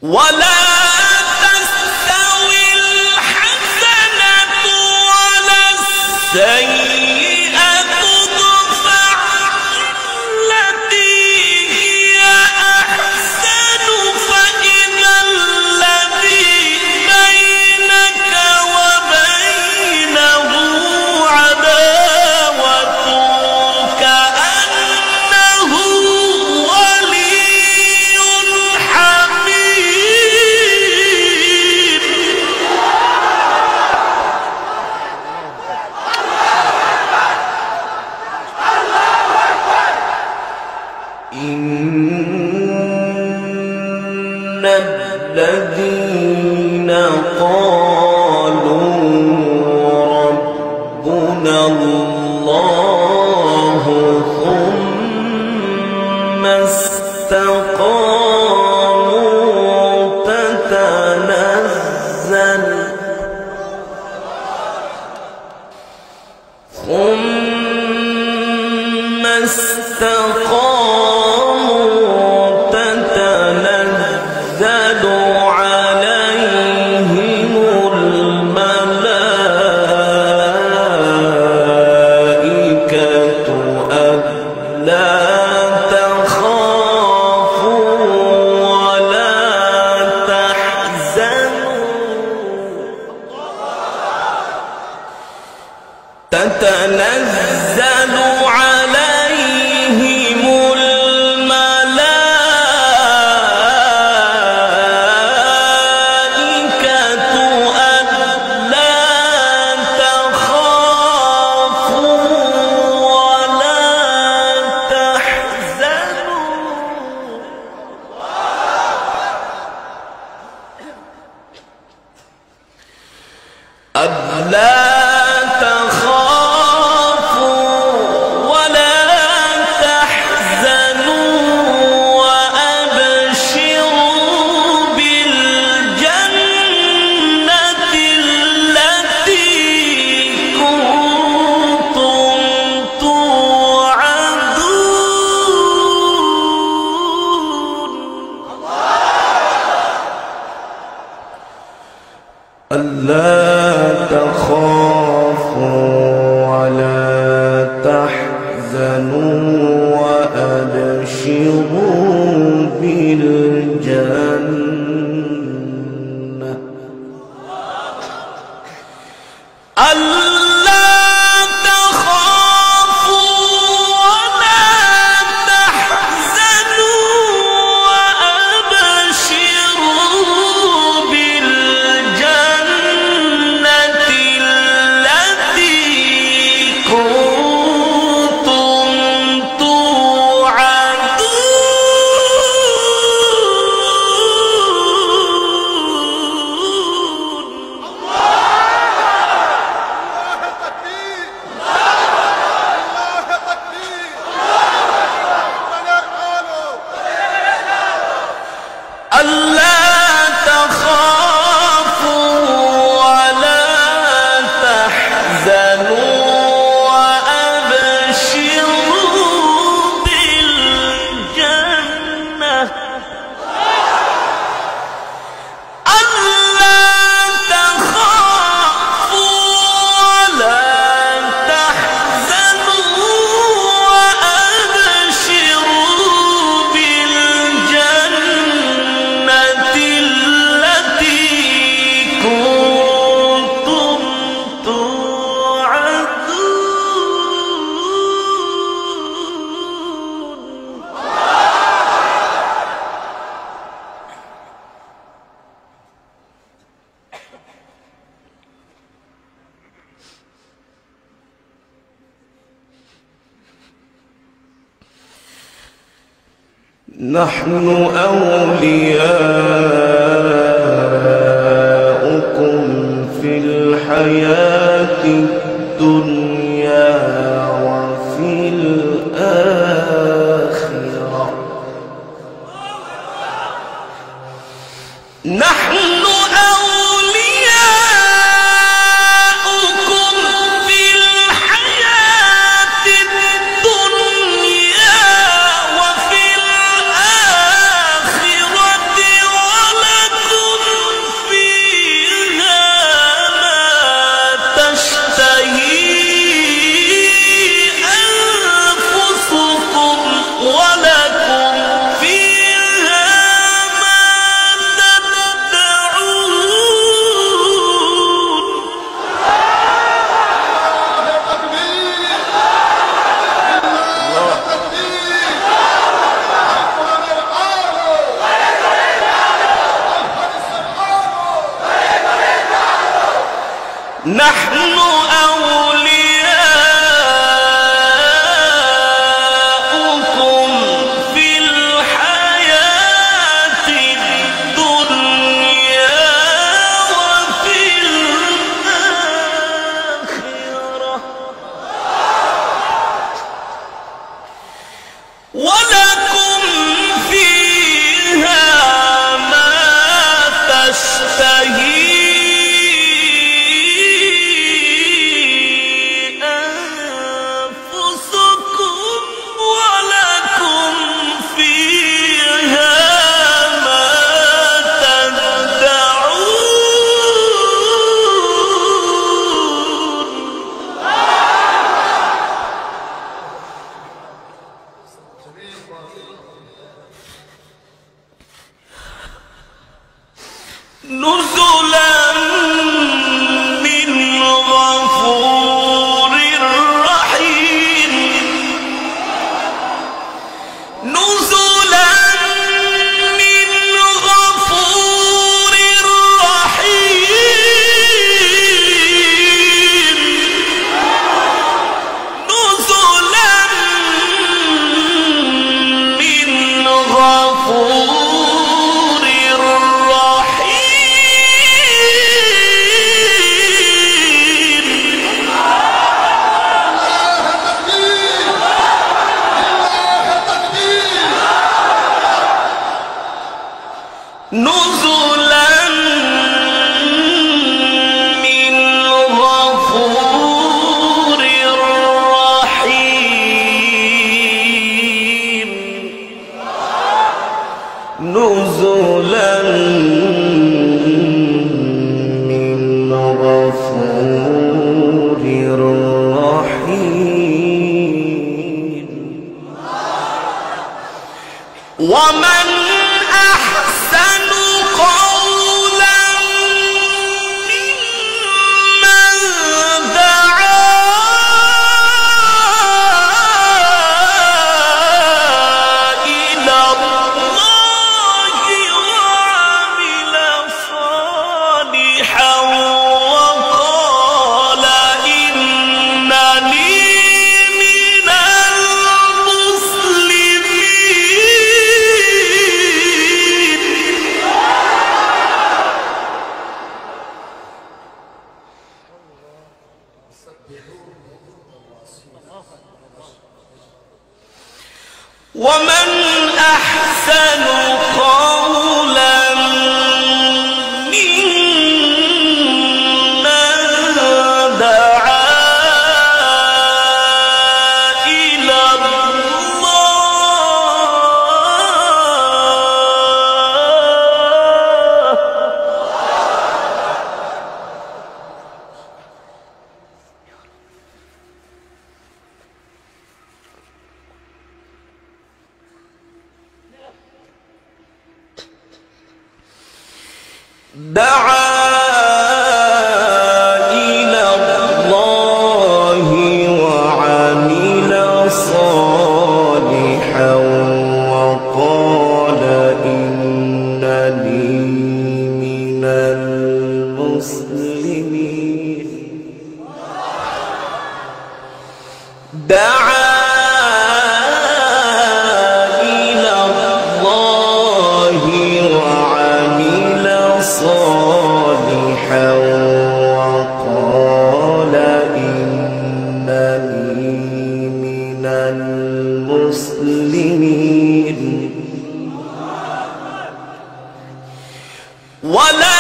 ولا تستوي الحسنة ولا السيئة ادفع بالتي هي أحسن فإذا الذي بينك وبينه عداوة كأنه ولي حميم. إن الذين قالوا ربنا الله ثم استقاموا تتنزل عليهم الملائكة ألا تخافوا ولا تحزنوا تتنزل عليهم الملائكة ألا تخافوا ولا تحزنوا ألا تخافوا ولا تحزنوا وأبشروا بالجنة ألا تخافوا ولا تحزنوا وأبشروا بالجنة التي كنتم نحن أولياؤكم في الحياة الدنيا وفي الآخرة نحن ولا نحن أولياؤكم في الحياة الدنيا وفي الآخرة ولكم فيها ما تشتهي نزلا من غفور رحيم نزلا من غفور رحيم نزلا من غفور نزلا من غفور رحيم نزلا من غفور رحيم ومن أحسن قولا ممن دعا إلى الله وعمل صالحا وقال إنني من المسلمين ومن أحسن قولا ممن دعا إلى الله دعا إلى الله وعمل صالحا وقال إنني من المسلمين دعا إلى الله وعمل صالحا وقال إنني من المسلمين ولا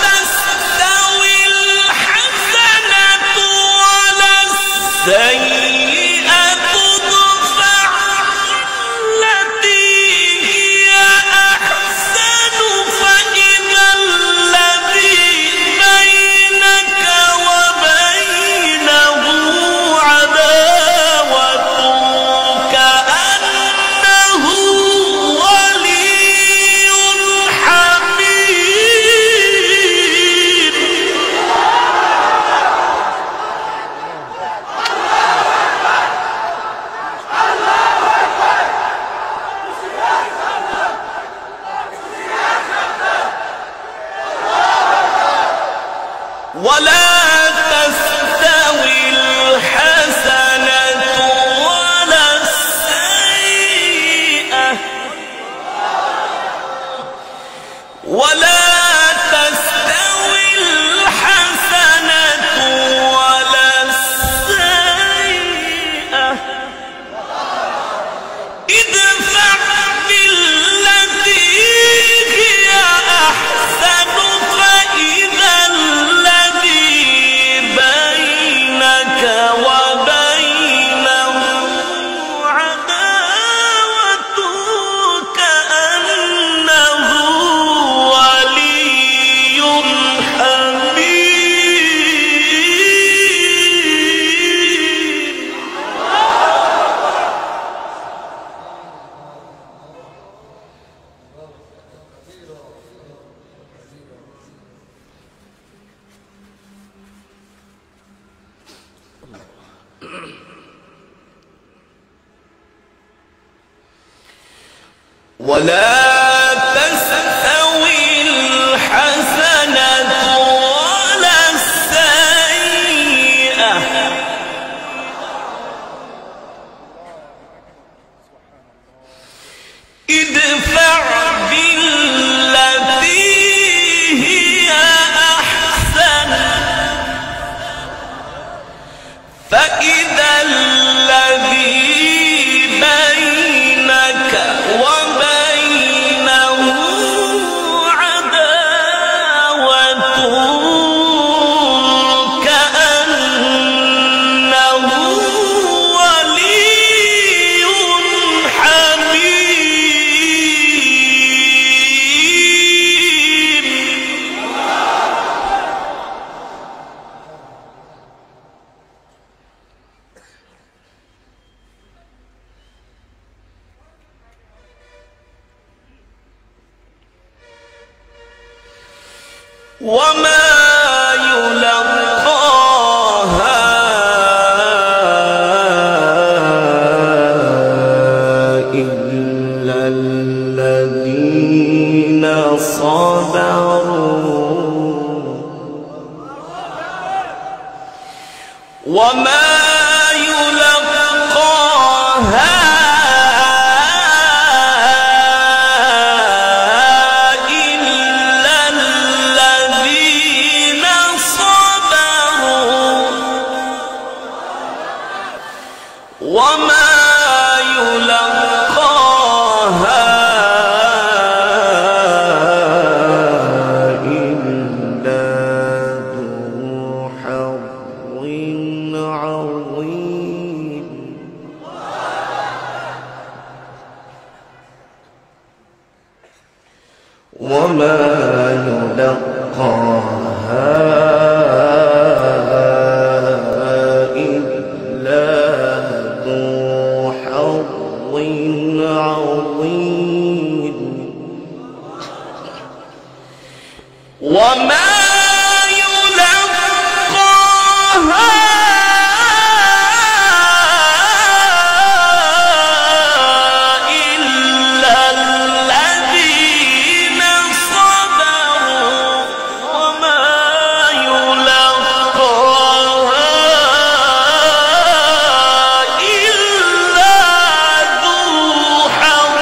تستوي الحسنة ولا السيئة ادفع بالتي هي أحسن فإذا الذي بينك وبينه عداوة كأنه ولي حميم ولا تستوي الحسنة ولا السيئة ولا تستوي الحسنة ولا السيئة ادفع بالتي هي أحسن فإذا الذي بينك وبينه عداوة كأنه ولي حميم. ولا تستوي الحسنة ولا السيئة ادفع بالتي هي أحسن فإذا الذي بينك وبينه عداوة كأنه ولي حميم. وما يلقاها إلا الذين صبروا وما يلقاها إلا الذين صبروا وما يلقاها إلا ذو حظ عظيم. وما يلقاها إلا ذو حظ عظيم. وما يلقاها إلا الذين صبروا وما يلقاها إلا ذو حظ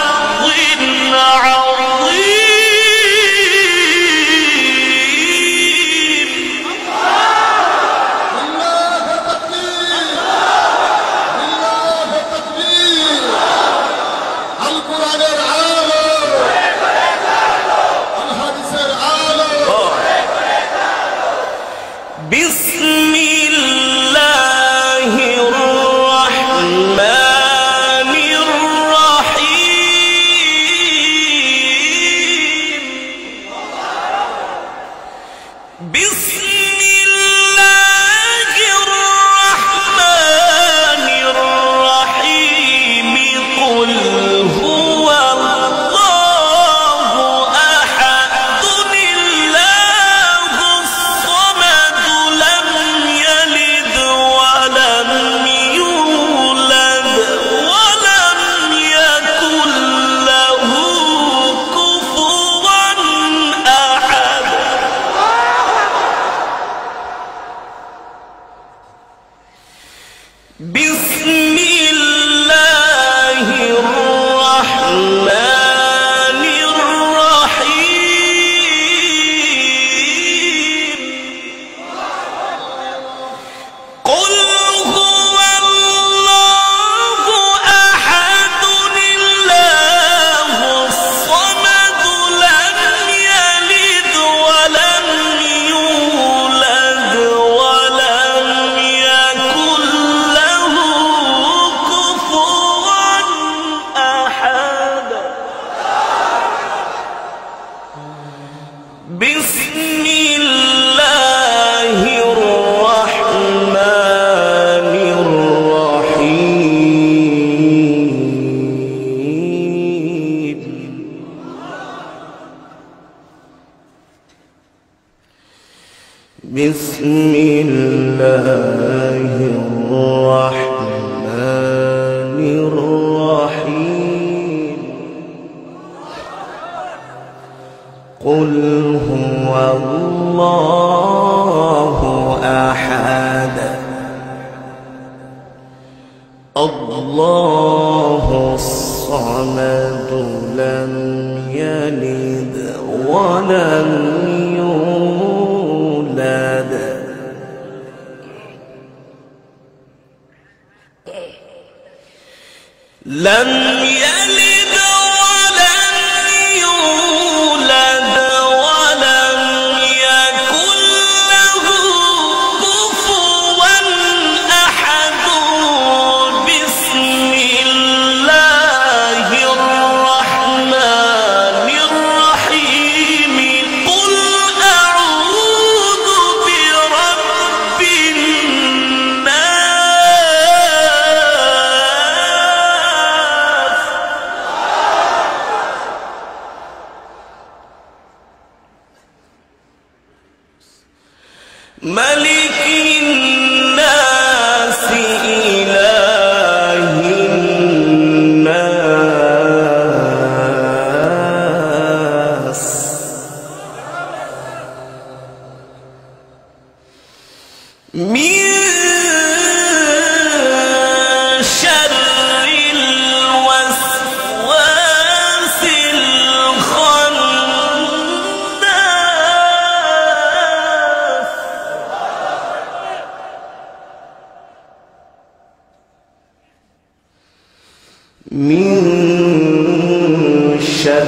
بسم الله الرحمن الرحيم بسم الله الرحمن الرحيم قل هو الله أحد الله الصمد لم يلد ولم يولد لم يلد ولم يولد ولم يكن له كفوا أحد بسم الله الرحمن الرحيم قل أعوذ برب الناس ملك الناس إله الناس من شر الوسواس الخناس من شر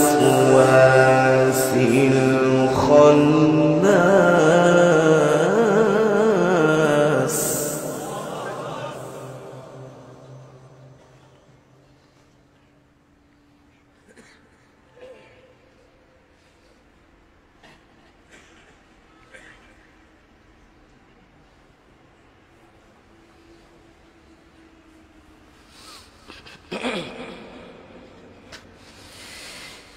الوسواس الخناس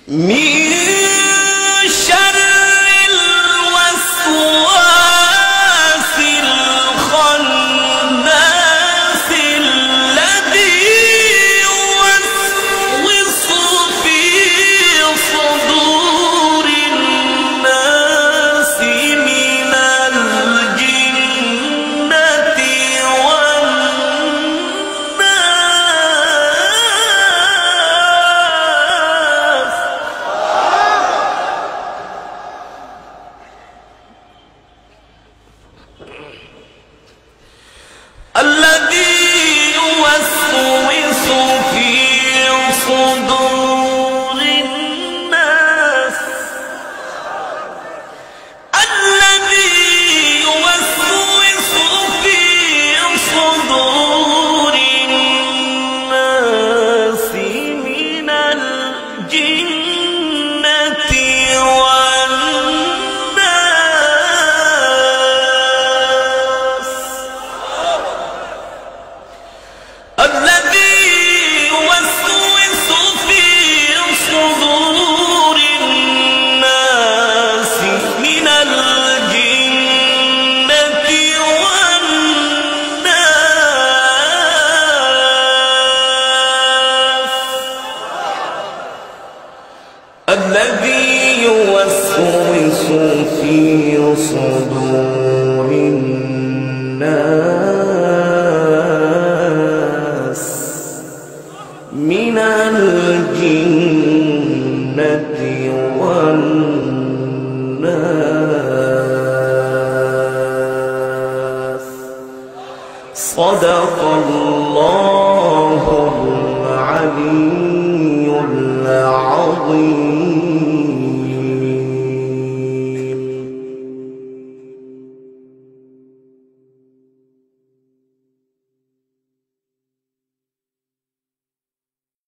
من شر الوسواس الخناس الذي يوسوس في صدور الناس من الجنة والناس الذي يوسوس في صدور الناس الذي يوسوس في صدور الناس من الجنة والناس الذي يوسوس في صدور الناس من الجنة والناس الذي يوسوس في صدور الناس من الجنة والناس صدق الله العلي العظيم